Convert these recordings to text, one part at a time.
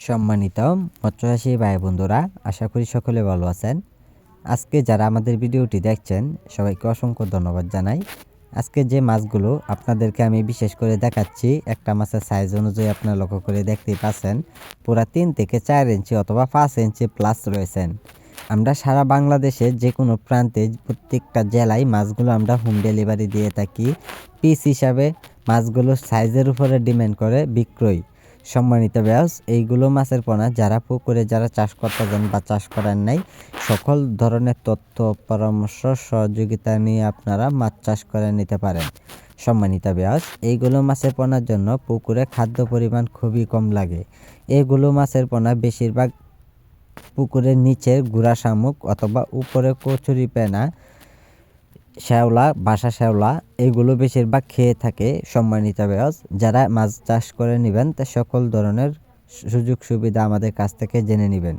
সম্মানিত মৎস্যচাষী ভাই বন্ধুরা, আশা করি সকলে ভালো আছেন। আজকে যারা আমাদের ভিডিওটি দেখছেন সবাইকে অসংখ্য ধন্যবাদ জানাই। আজকে যে মাছগুলো আপনাদেরকে আমি বিশেষ করে দেখাচ্ছি, একটা মাছের সাইজ অনুযায়ী আপনারা লক্ষ্য করে দেখতেই পাচ্ছেন পুরা 3 থেকে 4 ইঞ্চি অথবা 5 ইঞ্চি প্লাস রয়েছেন। আমরা সারা বাংলাদেশে যে কোনো প্রান্তে প্রত্যেকটা জেলায় মাছগুলো আমরা হোম ডেলিভারি দিয়ে থাকি। পিস হিসাবে মাছগুলো সাইজের উপরে ডিমান্ড করে বিক্রয়। সম্মানিত ভিউয়ার্স, এইগুলো মাছের পোনা যারা পুকুরে যারা চাষ করতে যান বা চাষ করেন নাই, সকল ধরনের তথ্য পরামর্শ সহযোগিতা নিয়ে আপনারা মাছ চাষ করে নিতে পারেন। সম্মানিত ভিউয়ার্স, এইগুলো মাছের পোনার জন্য পুকুরে খাদ্য পরিমাণ খুবই কম লাগে। এগুলো মাছের পোনা বেশিরভাগ পুকুরের নিচে গুড়া শামুক অথবা উপরে কচুরিপানা, শ্যাওলা, বাসা শ্যাওলা এগুলো বেশিরভাগ খেয়ে থাকে। সম্মানিত ভিউয়ার্স, যারা মাছ চাষ করে নেবেন তা সকল ধরনের সুযোগ সুবিধা আমাদের কাছ থেকে জেনে নেবেন।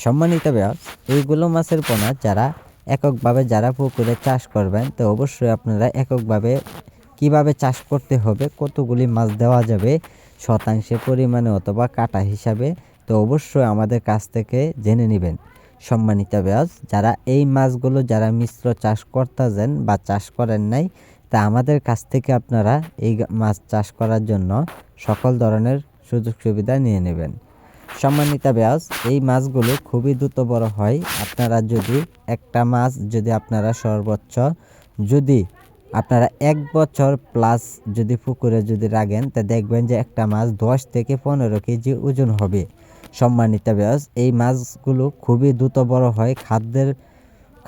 সম্মানিত ভিউয়ার্স, এইগুলো মাছের পোনা যারা এককভাবে যারা পুকুরে চাষ করবেন তো অবশ্যই আপনারা এককভাবে কিভাবে চাষ করতে হবে, কতগুলি মাছ দেওয়া যাবে শতাংশে পরিমাণে অথবা কাটা হিসাবে, তো অবশ্যই আমাদের কাছ থেকে জেনে নেবেন। সম্মানিত ভিউয়ার্স, যারা এই মাছগুলো যারা মিশ্র চাষ করতেছেন বা চাষ করেন নাই, তা আমাদের কাছ থেকে আপনারা এই মাছ চাষ করার জন্য সকল ধরনের সুযোগ সুবিধা নিয়ে নেবেন। সম্মানিত ভিউয়ার্স, এই মাছগুলো খুবই দ্রুত বড় হয়। আপনারা যদি একটা মাছ যদি আপনারা সর্বোচ্চ যদি আপনারা 1 বছর প্লাস যদি পুকুরে যদি রাখেন, তা দেখবেন যে একটা মাছ 10 থেকে 15 কেজি ওজন হবে। সম্মানিত ভিউয়ার্স, এই মাছগুলো খুবই দ্রুত বড় হয়।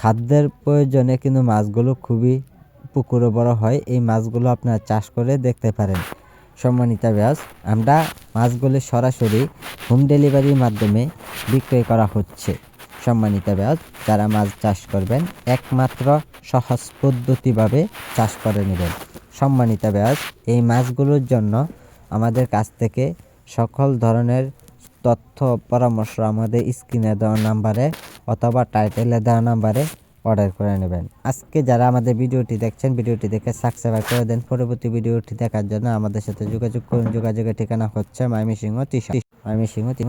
খাদ্যের প্রয়োজনে কিন্তু মাছগুলো খুবই পুকুরে বড় হয়। এই মাছগুলো আপনারা চাষ করে দেখতে পারেন। সম্মানিত ভিউয়ার্স, আমরা মাছগুলো সরাসরি হোম ডেলিভারির মাধ্যমে বিক্রয় করা হচ্ছে। সম্মানিত ভিউয়ার্স, যারা মাছ চাষ করবেন একমাত্র সহজ পদ্ধতিভাবে চাষ করে নেবেন। সম্মানিত ভিউয়ার্স, এই মাছগুলোর জন্য আমাদের কাছ থেকে সকল ধরনের তথ্য পরামর্শ আমাদের স্ক্রিনে দেওয়া নাম্বারে অথবা টাইটেলে দেওয়া নাম্বারে অর্ডার করে নেবেন। আজকে যারা আমাদের ভিডিওটি দেখছেন, ভিডিওটি দেখে সাবস্ক্রাইব করে দেন। পরবর্তী ভিডিওটি দেখার জন্য আমাদের সাথে যোগাযোগ করুন। যোগাযোগের ঠিকানা হচ্ছে ময়মনসিংহ ৩